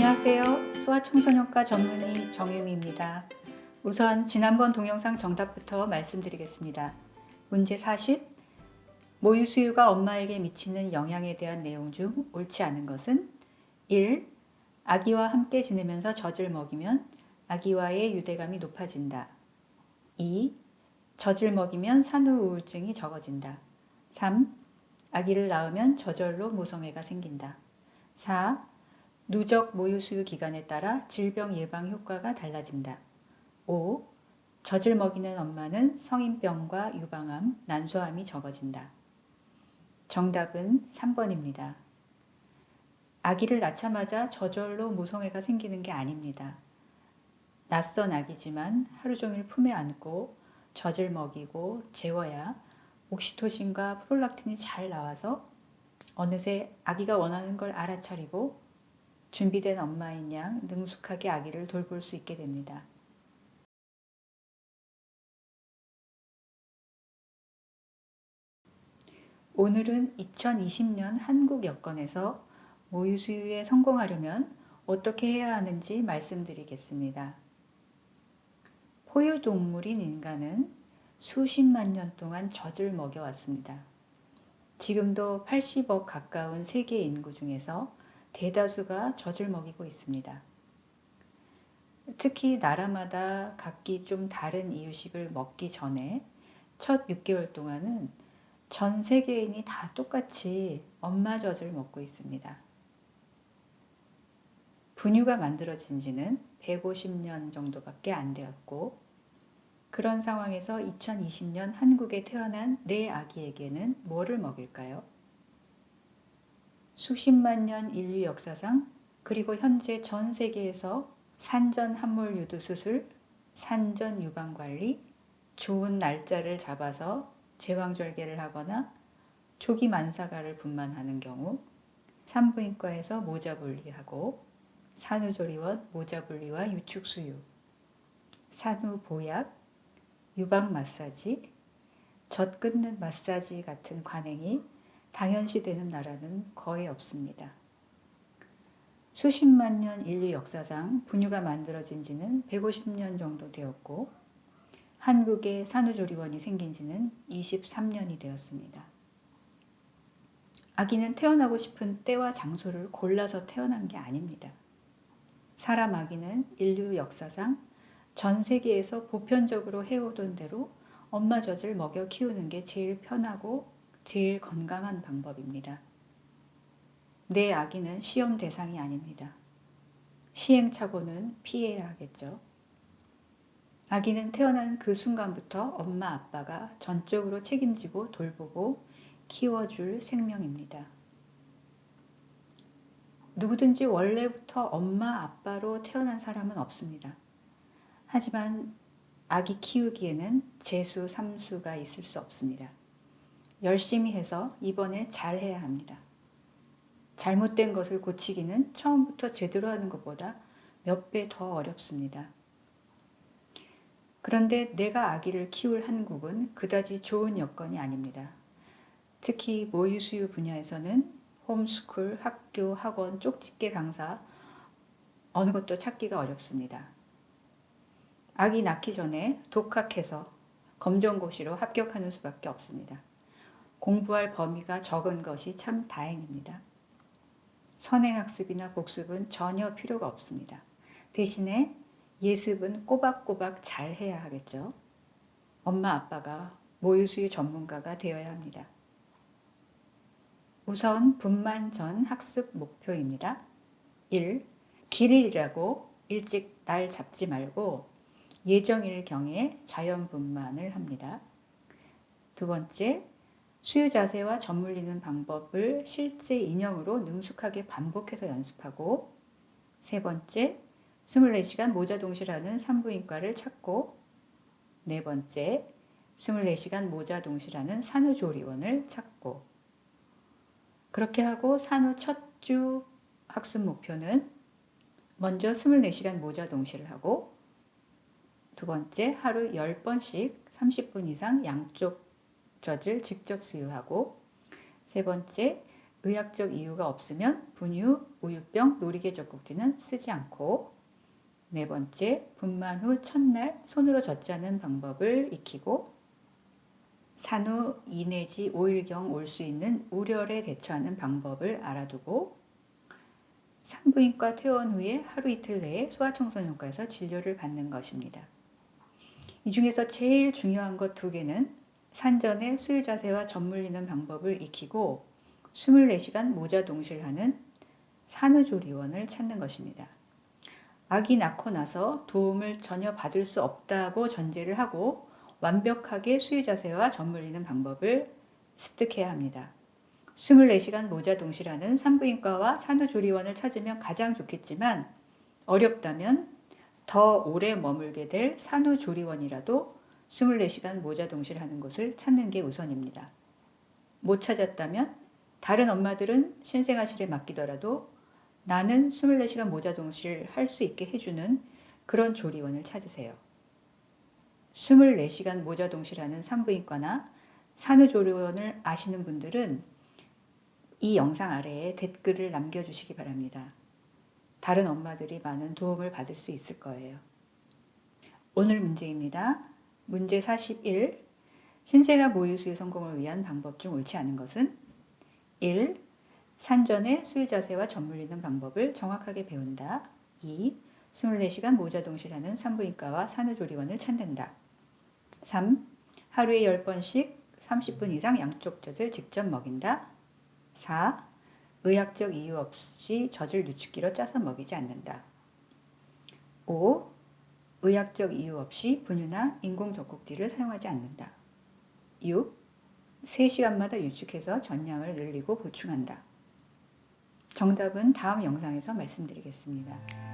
안녕하세요. 소아청소년과 전문의 정유미입니다. 우선 지난번 동영상 정답부터 말씀드리겠습니다. 문제 40. 모유 수유가 엄마에게 미치는 영향에 대한 내용 중 옳지 않은 것은 1. 아기와 함께 지내면서 젖을 먹이면 아기와의 유대감이 높아진다. 2. 젖을 먹이면 산후 우울증이 적어진다. 3. 아기를 낳으면 저절로 모성애가 생긴다. 4. 누적 모유수유 기간에 따라 질병 예방 효과가 달라진다. 5. 젖을 먹이는 엄마는 성인병과 유방암, 난소암이 적어진다. 정답은 3번입니다. 아기를 낳자마자 저절로 모성애가 생기는 게 아닙니다. 낯선 아기지만 하루 종일 품에 안고 젖을 먹이고 재워야 옥시토신과 프롤락틴이 잘 나와서 어느새 아기가 원하는 걸 알아차리고 준비된 엄마인 양 능숙하게 아기를 돌볼 수 있게 됩니다. 오늘은 2020년 한국 여건에서 모유수유에 성공하려면 어떻게 해야 하는지 말씀드리겠습니다. 포유동물인 인간은 수십만 년 동안 젖을 먹여왔습니다. 지금도 80억 가까운 세계 인구 중에서 대다수가 젖을 먹이고 있습니다. 특히 나라마다 각기 좀 다른 이유식을 먹기 전에 첫 6개월 동안은 전 세계인이 다 똑같이 엄마 젖을 먹고 있습니다. 분유가 만들어진 지는 150년 정도밖에 안 되었고, 그런 상황에서 2020년 한국에 태어난 내 아기에게는 뭐를 먹일까요? 수십만 년 인류 역사상 그리고 현재 전 세계에서 산전 함몰 유도 수술, 산전 유방 관리, 좋은 날짜를 잡아서 제왕절개를 하거나 조기 만사가를 분만하는 경우, 산부인과에서 모자 분리하고 산후조리원 모자 분리와 유축 수유, 산후 보약, 유방 마사지, 젖 끊는 마사지 같은 관행이 당연시되는 나라는 거의 없습니다. 수십만 년 인류 역사상 분유가 만들어진 지는 150년 정도 되었고, 한국에 산후조리원이 생긴 지는 23년이 되었습니다. 아기는 태어나고 싶은 때와 장소를 골라서 태어난 게 아닙니다. 사람 아기는 인류 역사상 전 세계에서 보편적으로 해오던 대로 엄마 젖을 먹여 키우는 게 제일 편하고 제일 건강한 방법입니다. 내 아기는 시험 대상이 아닙니다. 시행착오는 피해야 하겠죠. 아기는 태어난 그 순간부터 엄마 아빠가 전적으로 책임지고 돌보고 키워줄 생명입니다. 누구든지 원래부터 엄마 아빠로 태어난 사람은 없습니다. 하지만 아기 키우기에는 재수, 삼수가 있을 수 없습니다. 열심히 해서 이번에 잘해야 합니다. 잘못된 것을 고치기는 처음부터 제대로 하는 것보다 몇 배 더 어렵습니다. 그런데 내가 아기를 키울 한국은 그다지 좋은 여건이 아닙니다. 특히 모유수유 분야에서는 홈스쿨, 학교, 학원, 쪽집게 강사 어느 것도 찾기가 어렵습니다. 아기 낳기 전에 독학해서 검정고시로 합격하는 수밖에 없습니다. 공부할 범위가 적은 것이 참 다행입니다. 선행학습이나 복습은 전혀 필요가 없습니다. 대신에 예습은 꼬박꼬박 잘 해야 하겠죠. 엄마 아빠가 모유수유 전문가가 되어야 합니다. 우선 분만 전 학습 목표입니다. 1. 길일이라고 일찍 날 잡지 말고 예정일 경에 자연 분만을 합니다. 두 번째, 수유 자세와 젖 물리는 방법을 실제 인형으로 능숙하게 반복해서 연습하고, 세 번째, 24시간 모자 동실하는 산부인과를 찾고, 네 번째, 24시간 모자 동실하는 산후조리원을 찾고, 그렇게 하고 산후 첫 주 학습 목표는 먼저 24시간 모자 동실을 하고, 두 번째, 하루 10번씩 30분 이상 양쪽 젖을 직접 수유하고, 세 번째, 의학적 이유가 없으면 분유, 우유병, 노리개 젖꼭지는 쓰지 않고. 네 번째, 분만 후 첫날 손으로 젖자는 방법을 익히고. 산후 2 내지 5일경 올 수 있는 우열에 대처하는 방법을 알아두고. 산부인과 퇴원 후에 하루 이틀 내에 소아청소년과에서 진료를 받는 것입니다. 이 중에서 제일 중요한 것 2개는 산전에 수유 자세와 젖 물리는 방법을 익히고 24시간 모자 동실하는 산후조리원을 찾는 것입니다. 아기 낳고 나서 도움을 전혀 받을 수 없다고 전제를 하고 완벽하게 수유 자세와 젖 물리는 방법을 습득해야 합니다. 24시간 모자 동실하는 산부인과와 산후조리원을 찾으면 가장 좋겠지만 어렵다면 더 오래 머물게 될 산후조리원이라도 24시간 모자 동실하는 곳을 찾는 게 우선입니다. 못 찾았다면 다른 엄마들은 신생아실에 맡기더라도 나는 24시간 모자 동실 할 수 있게 해주는 그런 조리원을 찾으세요. 24시간 모자 동실하는 산부인과나 산후조리원을 아시는 분들은 이 영상 아래에 댓글을 남겨주시기 바랍니다. 다른 엄마들이 많은 도움을 받을 수 있을 거예요. 오늘 문제입니다. 문제 41. 신생아 모유 수유 성공을 위한 방법 중 옳지 않은 것은 1. 산전에 수유 자세와 젖 물리는 방법을 정확하게 배운다. 2. 24시간 모자 동실하는 산부인과와 산후조리원을 찾는다. 3. 하루에 10번씩 30분 이상 양쪽 젖을 직접 먹인다. 4. 의학적 이유 없이 젖을 누축기로 짜서 먹이지 않는다. 5. 의학적 이유 없이 분유나 인공 젖꼭지를 사용하지 않는다. 6. 3시간마다 유축해서 젖량을 늘리고 보충한다. 정답은 다음 영상에서 말씀드리겠습니다.